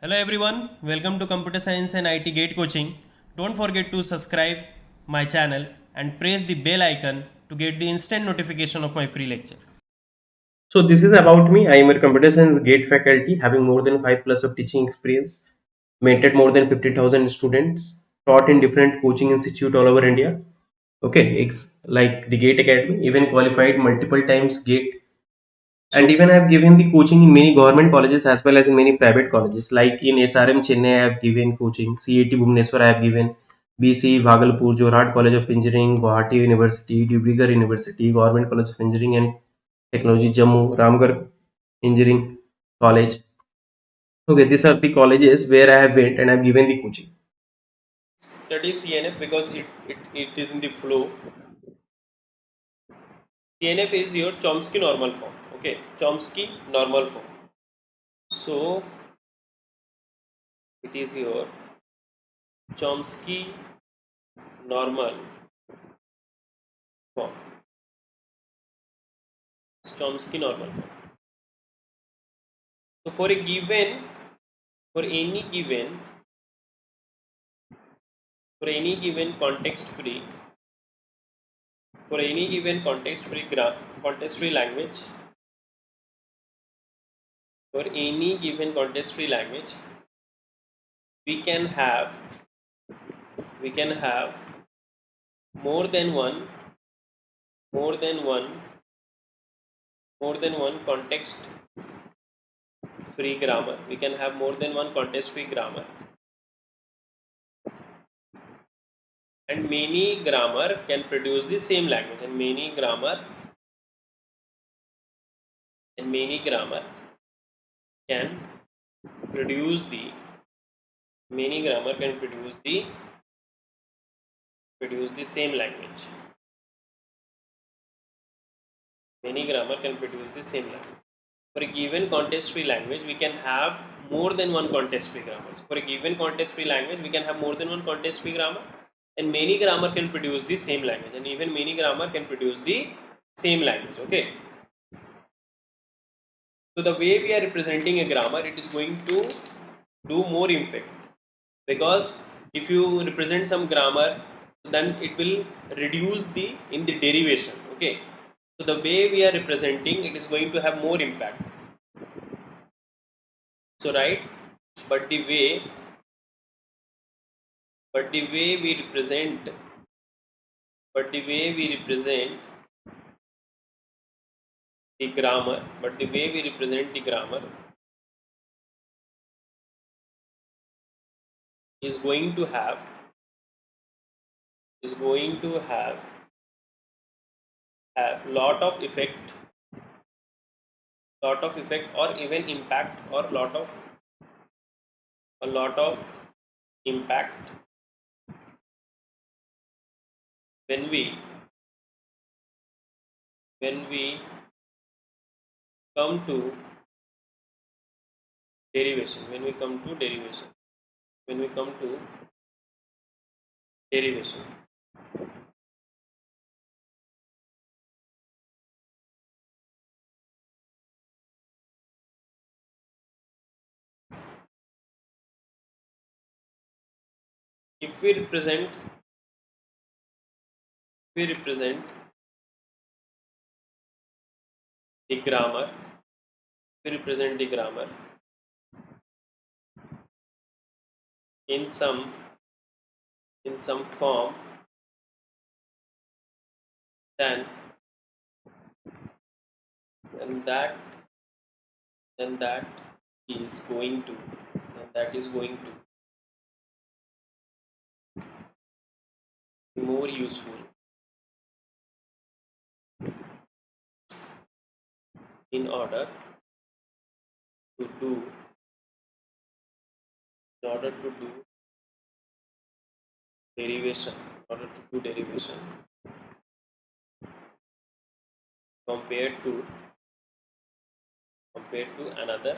Hello everyone, welcome to Computer Science and IT Gate Coaching. Don't forget to subscribe my channel and press the bell icon to get the instant notification of my free lecture. So this is about me. I am a computer science gate faculty having more than 5 plus of teaching experience, mentored more than 50,000 students, taught in different coaching institute all over India. Okay, it's like the Gate Academy, even qualified multiple times Gate, and even I have given the coaching in many government colleges as well as in many private colleges. Like in SRM Chennai, I have given coaching. CAT Bhubaneswar, I have given. BC Bhagalpur, Jorhat College of Engineering, Guwahati University, Dibrugarh University, Government College of Engineering and Technology, Jammu, Ramgarh Engineering College. Okay, these are the colleges where I have went and I have given the coaching. That is CNF because it is in the flow. CNF is your Chomsky normal form. Okay, Chomsky normal form. So it is your Chomsky normal form. Chomsky normal form. So for any given context free language, we can have more than one context free grammar. We can have more than one context free grammar, and many grammar can produce the same language, and many grammar can produce the same language. Many grammar can produce the same language. For a given context free language, we can have more than one context free grammar. For a given context free language, we can have more than one context free grammar, and many grammar can produce the same language, and even many grammar can produce the same language. Okay. So the way we are representing a grammar, it is going to do more impact, because if you represent some grammar, then it will reduce in the derivation. Okay. So the way we are representing, it is going to have more impact. So right, but the way we represent the grammar, is going to have lot of effect, or even impact, or a lot of impact when we come to derivation. If we represent the grammar, in some form, then that is going to be more useful in order to do derivation, compared to another.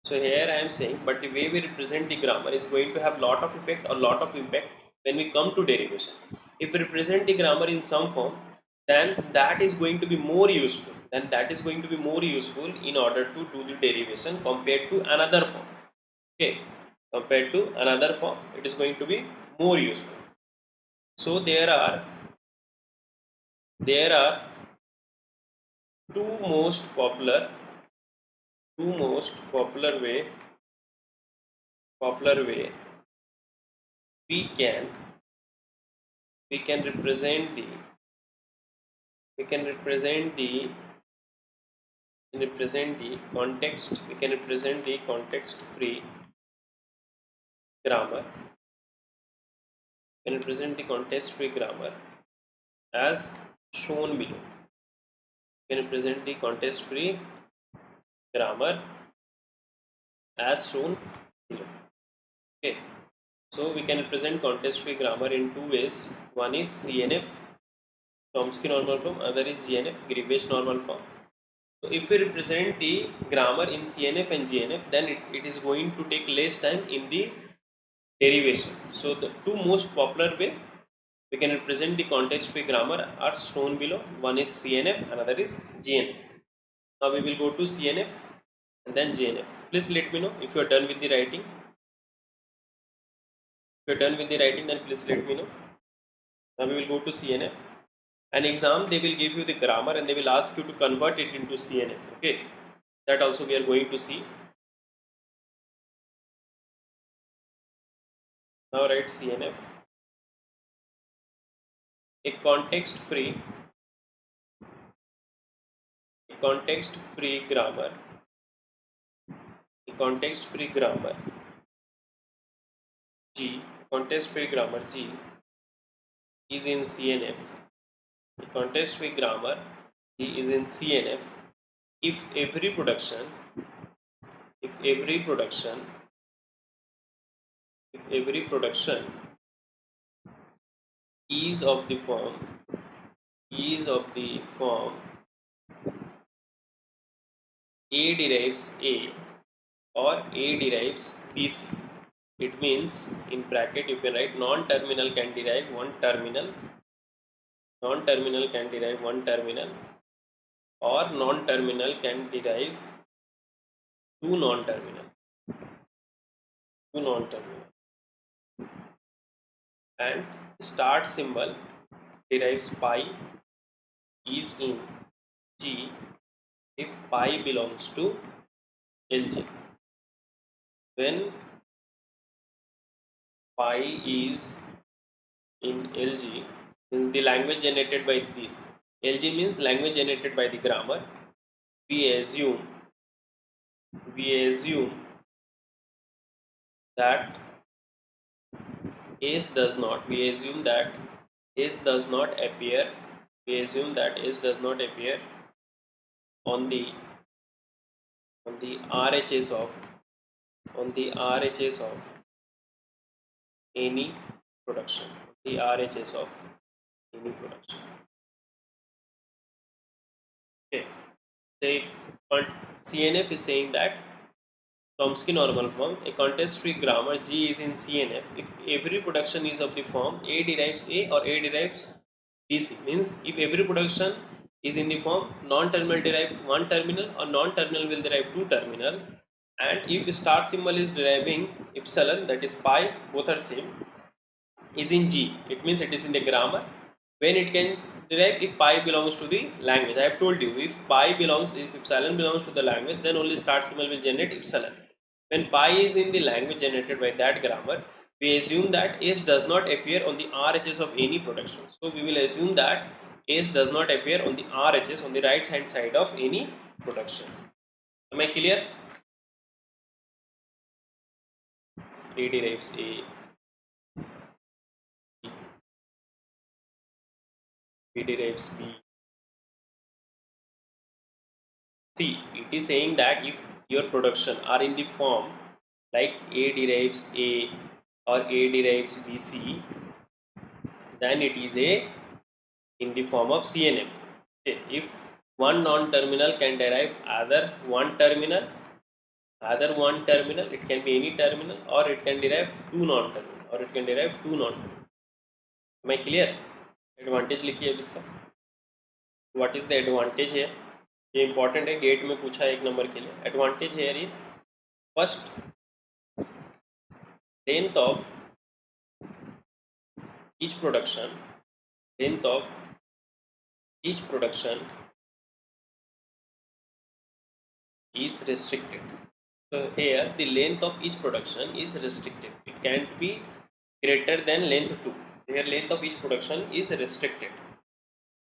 So here I am saying, but the way we represent the grammar is going to have lot of effect or lot of impact when we come to derivation. If we represent the grammar in some form, then that is going to be more useful. then that is going to be more useful in order to do the derivation compared to another form. Okay, compared to another form, it is going to be more useful. So there are two most popular way we can represent the context. We can represent the context free grammar. We can represent the context free grammar as shown below. We can represent the context free grammar as shown below. Okay, so we can represent context free grammar in two ways. One is CNF, Chomsky normal form, other is GNF, Grievous normal form. So if we represent the grammar in CNF and GNF, then it is going to take less time in the derivation. So the two most popular way we can represent the context free grammar are shown below. One is CNF, another is GNF. Now we will go to CNF and then GNF. Please let me know if you are done with the writing. If you are done with the writing, then please let me know. Now we will go to CNF. An exam, they will give you the grammar and they will ask you to convert it into CNF. Okay, that also we are going to see. Now write CNF. A context free grammar. A context free grammar G. Context free grammar G is in CNF. The context free grammar G is in CNF if every production is of the form A derives A or A derives BC. It means in bracket you can write non-terminal can derive one terminal, non-terminal can derive one terminal, or non-terminal can derive two non-terminal, and start symbol derives pi is in G if pi belongs to LG. When pi is in LG means the language generated by this. LG means language generated by the grammar. We assume that S does not appear. We assume that S does not appear on the RHS of any production. The RHS of any production. Okay. The CNF is saying that Chomsky normal form, a context-free grammar G is in CNF if every production is of the form A derives A or A derives BC. Means if every production is in the form non-terminal derive one terminal or non-terminal will derive two terminal, and if start symbol is deriving epsilon, that is pi, both are same, is in G, it means it is in the grammar. When it can derive if pi belongs to the language. I have told you if epsilon belongs to the language, then only start symbol will generate epsilon. When pi is in the language generated by that grammar, we assume that S does not appear on the RHS of any production. So we will assume that S does not appear on the RHS on the right hand side of any production. Am I clear? A derives A, B derives B. See, it is saying that if your production are in the form like A derives A or A derives BC, then it is in the form of CNF. Okay. If one non-terminal can derive other one terminal, it can be any terminal, or it can derive two non-terminal, Am I clear? Advantage लिखिए अब इसका. What is the advantage here? ये important है, gate में पूछा है 1 number के लिए. Advantage here is first, length of each production, length of each production is restricted. So here the length of each production is restricted. It can't be greater than length 2. So here length of each production is restricted.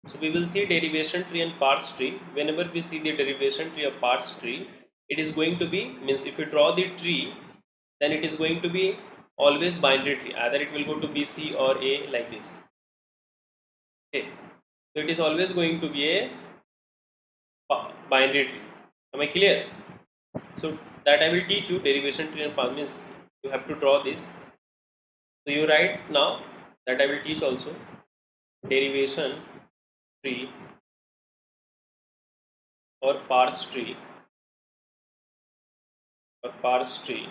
So we will see derivation tree and parts tree. Whenever we see the derivation tree or parts tree, it is going to be, means if you draw the tree, then it is going to be always binary tree. Either it will go to B, C or A like this. Okay, so it is always going to be a binary tree. Am I clear? So that I will teach you. Derivation tree and path means you have to draw this. So you write now, that I will teach also. Derivation tree or parse tree or parse tree.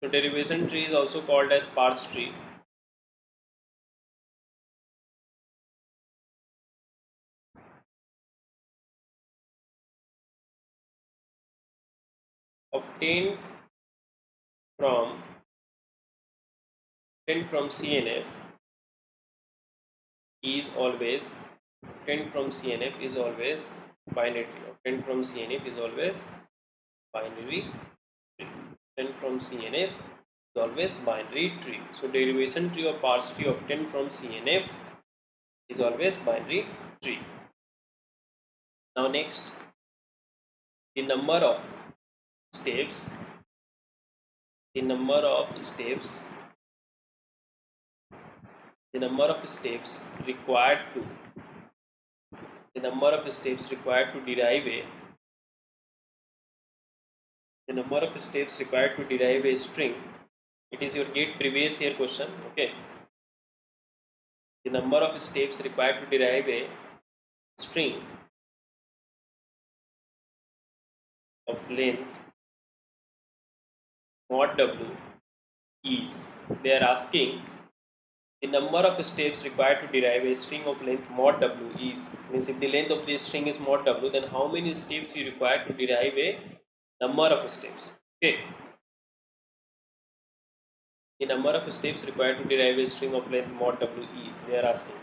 So derivation tree is also called as parse tree. Obtained from CNF is always binary tree. Obtained from CNF is always binary tree. Obtained from CNF is always binary tree. So derivation tree or parse tree obtained from CNF is always binary tree. Now next, the number of steps required to derive a string. It is your GATE previous year question. Okay, the number of steps required to derive a string of length mod w is, they are asking the number of steps required to derive a string of length mod w is, means if the length of this string is mod w, then how many steps you require to derive a number of steps. Okay, the number of steps required to derive a string of length mod w is, they are asking.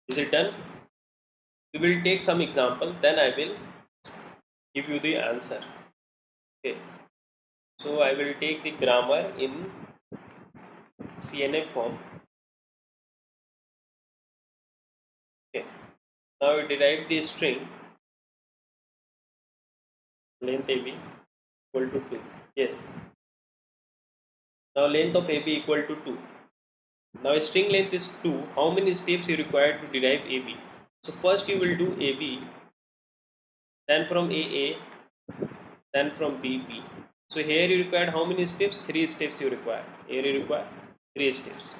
Is it done? We will take some example, then I will give you the answer. Okay, so I will take the grammar in CNF form. Okay, now we derive the string length AB equal to 2. Yes, now length of AB equal to 2. Now string length is 2. How many steps you require to derive AB? So first you will do AB, then from AA, then from BB. So here you require how many steps? 3 steps you require. Here you require 3 steps.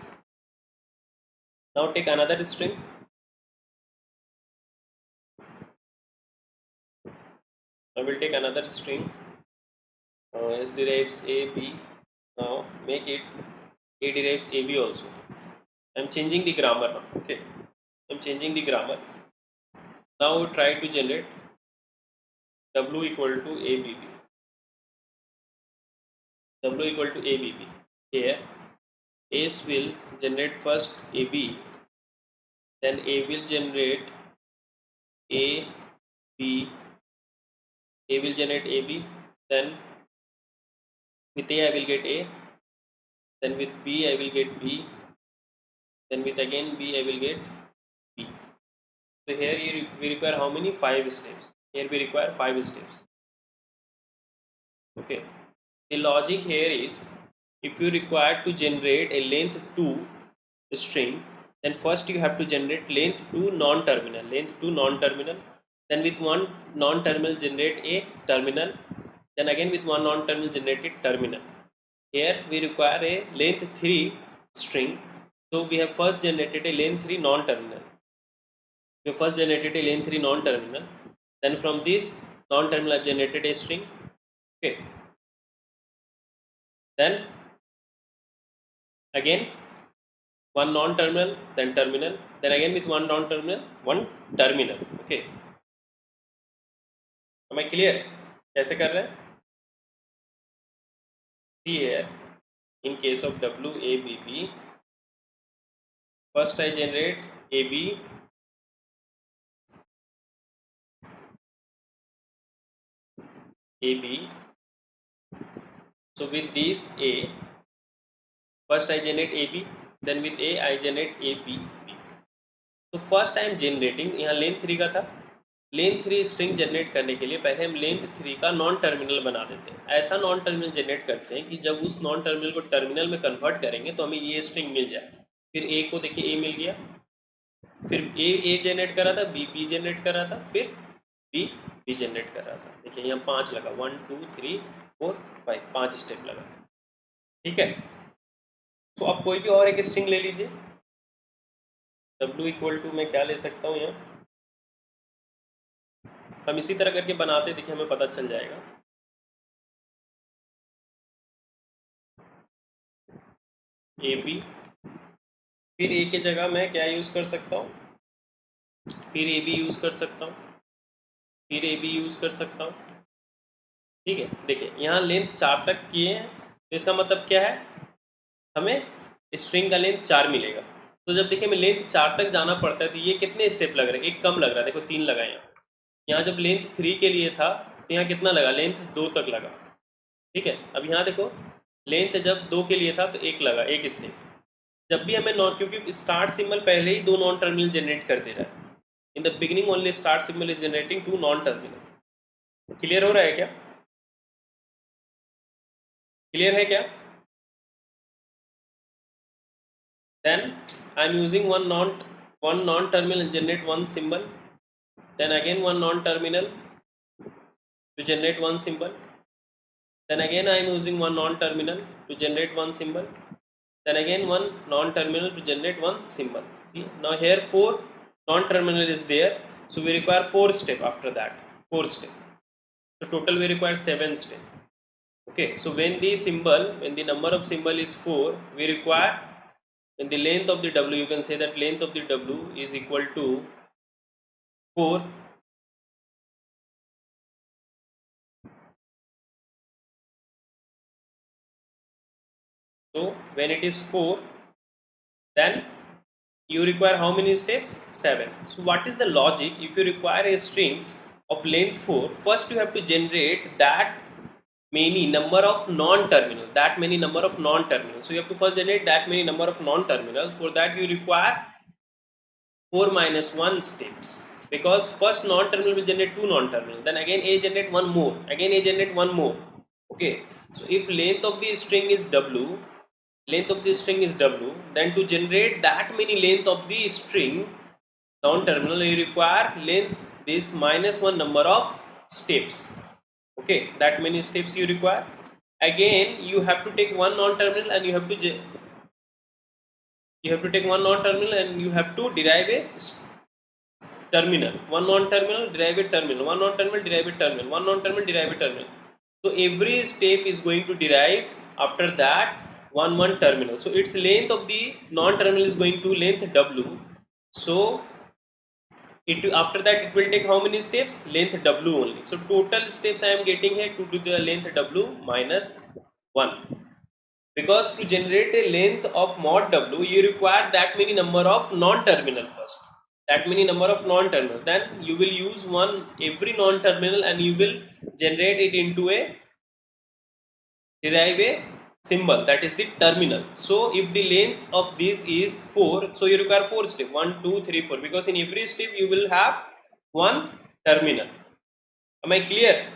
Now take another string. I will take another string. S derives AB. Now make it A derives AB also. I am changing the grammar now. Okay, I am changing the grammar. Now try to generate W equal to ABB. W equal to ABB. Here S will generate first AB, then A will generate A, B, A will generate AB, then with A I will get A, then with B I will get B, then with again B I will get B. So here we require how many? 5 steps. Here we require 5 steps. Okay, the logic here is, if you require to generate a length 2 string, then first you have to generate length 2 non-terminal, then with one non-terminal generate a terminal, then again with one non-terminal generate a terminal. Here we require a length 3 string, so we have first generated a length 3 non-terminal. Then from this non-terminal I have generated a string. Okay, then again one non-terminal, then terminal, then again with one non-terminal, one terminal. Okay, Am I clear? कैसे कर रहे हैं? See here, in case of WABB, first I generate AB, AB. So with this A, first I generate AB, then with A I generate AB. तो first time generating, यहाँ length 3 का था, length 3 string generate करने के लिए पहले हम length 3 का नॉन टर्मिनल बना देते हैं। ऐसा नॉन टर्मिनल जनरेट करते हैं कि जब उस नॉन टर्मिनल को टर्मिनल में कन्वर्ट करेंगे तो हमें ये स्ट्रिंग मिल जाए। फिर ए को देखिए ए मिल गया, फिर ए जनरेट कर रहा था, बी जनरेट कर रहा था, फिर बी जनरेट कर रहा था। देखिए यहाँ 5 लगा, 1 2 3 4 5, 5 स्टेप लगा। ठीक है, तो अब कोई भी और एक स्ट्रिंग ले लीजिए। W इक्वल टू मैं क्या ले सकता हूँ, यहाँ हम इसी तरह करके बनाते, देखिए हमें पता चल जाएगा। ए बी, फिर ए की जगह मैं क्या यूज़ कर सकता हूँ, फिर ए बी यूज़ कर सकता हूँ, फिर ए बी यूज़ कर सकता हूँ। ठीक है, देखिए यहाँ लेंथ 4 तक किए हैं, तो इसका मतलब क्या है, हमें स्ट्रिंग का लेंथ 4 मिलेगा। तो जब देखिए हमें लेंथ 4 तक जाना पड़ता है तो ये कितने स्टेप लग रहे हैं, एक कम लग रहा है, देखो 3 लगा यहाँ जब लेंथ 3 के लिए था तो यहाँ कितना लगा, लेंथ 2 तक लगा। ठीक है, अब यहाँ देखो लेंथ जब 2 के लिए था तो 1 लगा, 1 स्टेप। जब भी हमें नॉन, क्योंकि स्टार्ट सिंबल पहले ही 2 नॉन टर्मिनल जनरेट कर दे रहा है, in the beginning only start symbol is generating 2 non terminal. Clear हो रहा है क्या? क्लियर है क्या? Then I am using one non terminal and generate one symbol, then again one non terminal to generate one symbol, then again I am using one non terminal to generate one symbol, then again one non terminal to generate one symbol. See, now here 4 non terminal is there, so we require 4 step after that, 4 step. So total we require 7 step. Okay, so when the number of symbol is 4, we require, in the length of the W, you can say that length of the W is equal to 4. So when it is 4, then you require how many steps? 7. So what is the logic? If you require a string of length 4, first you have to generate that many number of non-terminal, So you have to first generate that many number of non-terminal. For that you require 4 minus 1 steps, because first non-terminal will generate 2 non-terminal, then again A generate one more, again A generate one more. Okay, so if length of the string is W, then to generate that many length of the string non-terminal, you require length this minus 1 number of steps. Okay, that many steps you require. Again you have to take one non-terminal and you have to take one non-terminal and you have to derive a terminal. One non-terminal, derive a terminal. One non-terminal, derive a terminal. One non-terminal, derive a terminal. So every step is going to derive after that one terminal. So its length of the non-terminal is going to length W. So after that it will take how many steps? Length W only. So total steps I am getting here to the length W minus 1. Because to generate a length of mod W, you require that many number of non-terminal first. That many number of non-terminal. Then you will use every non-terminal and you will generate it into derive a symbol, that is the terminal. So if the length of this is 4, so you require 4 steps, 1 2 3 4, because in every step you will have one terminal. Am I clear?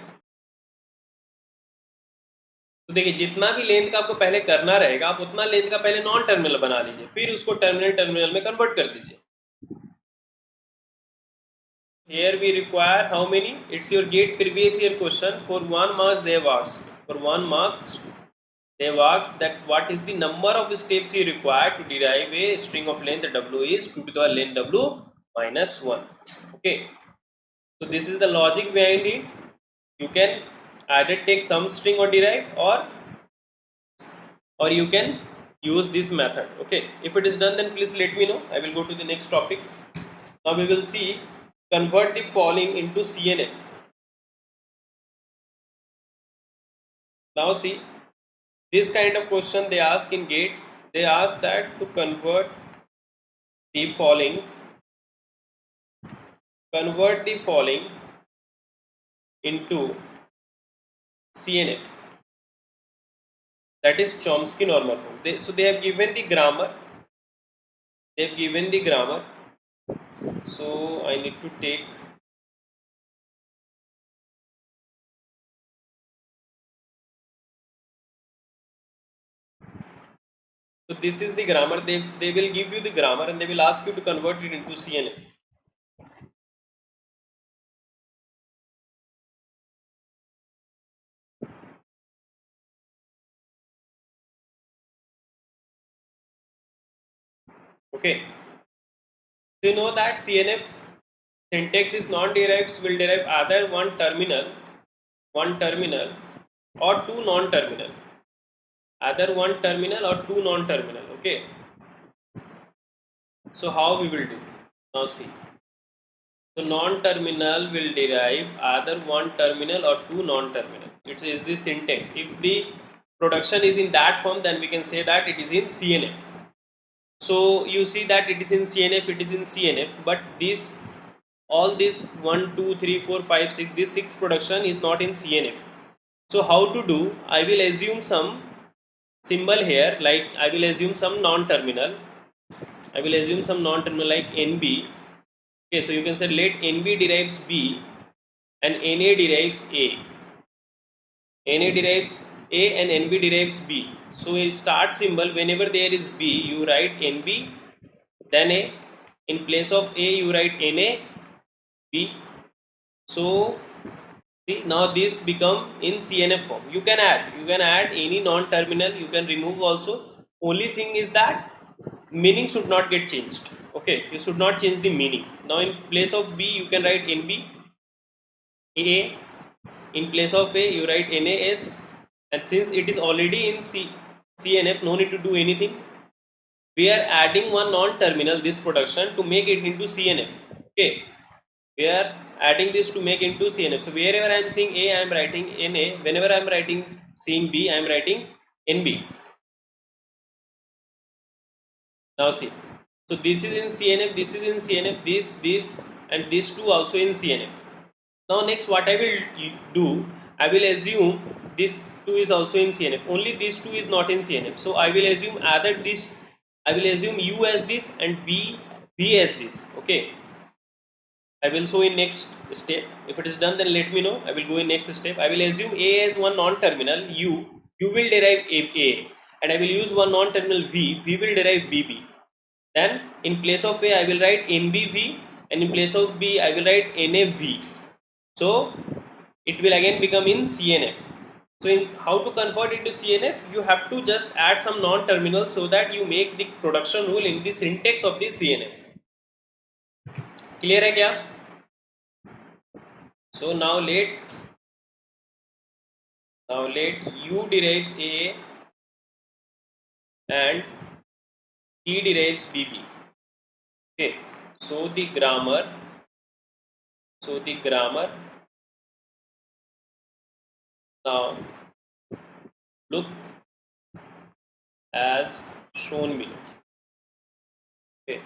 तो देखिए जितना भी length का आपको पहले करना रहेगा, आप उतना लेंथ का पहले नॉन टर्मिनल बना लीजिए, फिर उसको टर्मिनल में कन्वर्ट कर दीजिए. Here we require how many? It's your GATE previous year question. For 1 marks they have asked. For 1 marks they have asked that what is the number of steps you require to derive a string of length W is 2 to the power length W minus 1. Okay. So this is the logic behind it. You can either take some string or derive, or you can use this method. Okay, if it is done then please let me know. I will go to the next topic. Now we will see convert the following into CNF. Now see, this kind of question they ask in GATE. They ask that to convert the following into CNF, that is Chomsky normal form. So they have given the grammar. So I need to take. So this is the grammar. They will give you the grammar and they will ask you to convert it into CNF. Okay. So you know that CNF syntax is non-derived will derive either one terminal or two non-terminal. Either one terminal or two non-terminal. Okay. So how we will do? Now see. So non-terminal will derive either one terminal or two non-terminal. It is the syntax. If the production is in that form, then we can say that it is in CNF. So you see that it is in CNF, but this all this 1, 2, 3, 4, 5, 6, this 6 production is not in CNF. So how to do? I will assume some symbol here, like I will assume some non-terminal. I will assume some non-terminal like NB. Okay, so you can say let NB derives B and NA derives A. NA derives A and NB derives B. So in start symbol, whenever there is B, you write NB, then A. In place of A, you write NA, B. So see, now this become in CNF form. You can add any non-terminal. You can remove also. Only thing is that meaning should not get changed. Okay, you should not change the meaning. Now in place of B, you can write NB, A. In place of A, you write NAS, and since it is already in CNF, no need to do anything. We are adding one non-terminal this production to make it into CNF. Okay, we are adding this to make into CNF. So wherever I am seeing A, I am writing NA. Whenever I am writing seeing B, I am writing NB. Now see, so this is in CNF, this is in CNF, this and this two also in CNF. Now next what I will do, I will assume this 2 is also in CNF, only this 2 is not in CNF. So I will assume either this, I will assume U as this and B as this. Okay, I will show in next step. If it is done, then let me know. I will go in next step. I will assume A as one non-terminal, U will derive A, and I will use one non-terminal V will derive BB. Then in place of A, I will write NBV, and in place of B, I will write NAV. So it will again become in CNF. So in how to convert it to CNF, you have to just add some non-terminals so that you make the production rule in the syntax of the CNF. Clear है क्या? So now let U derives A and T derives BB. Okay, so the grammar now look as shown below. Okay,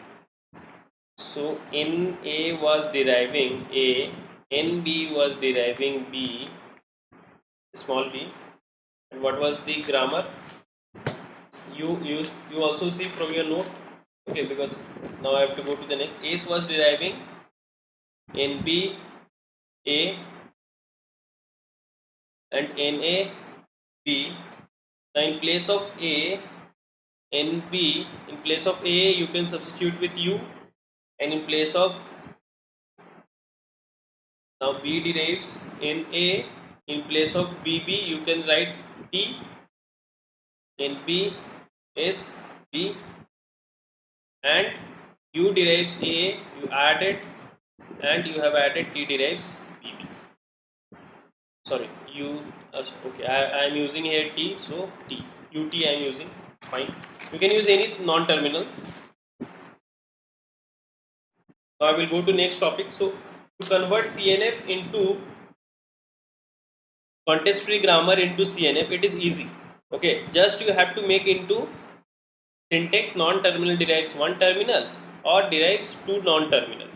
so NA was deriving A, NB was deriving B, small b, and what was the grammar? You also see from your note. Okay, because now I have to go to the next. Ace was deriving NB A and NA B. Now in place of A, NB, in place of A you can substitute with U, and in place of now B derives in A, in place of BB you can write T, NB S B, and U derives A, you add it, and you have added T derives BB. Sorry, U, okay, I am using here T, so T, UT I am using, fine. You can use any non-terminal. Now I will go to next topic. So to convert CNF into context free grammar into CNF, it is easy. Okay, just you have to make into syntax non-terminal derives one terminal or derives two non-terminal.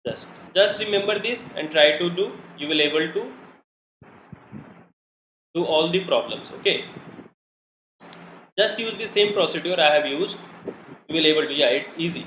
Just remember this and try to do. You will able to do all the problems. Okay, just use the same procedure I have used. You will able to, yeah, it's easy.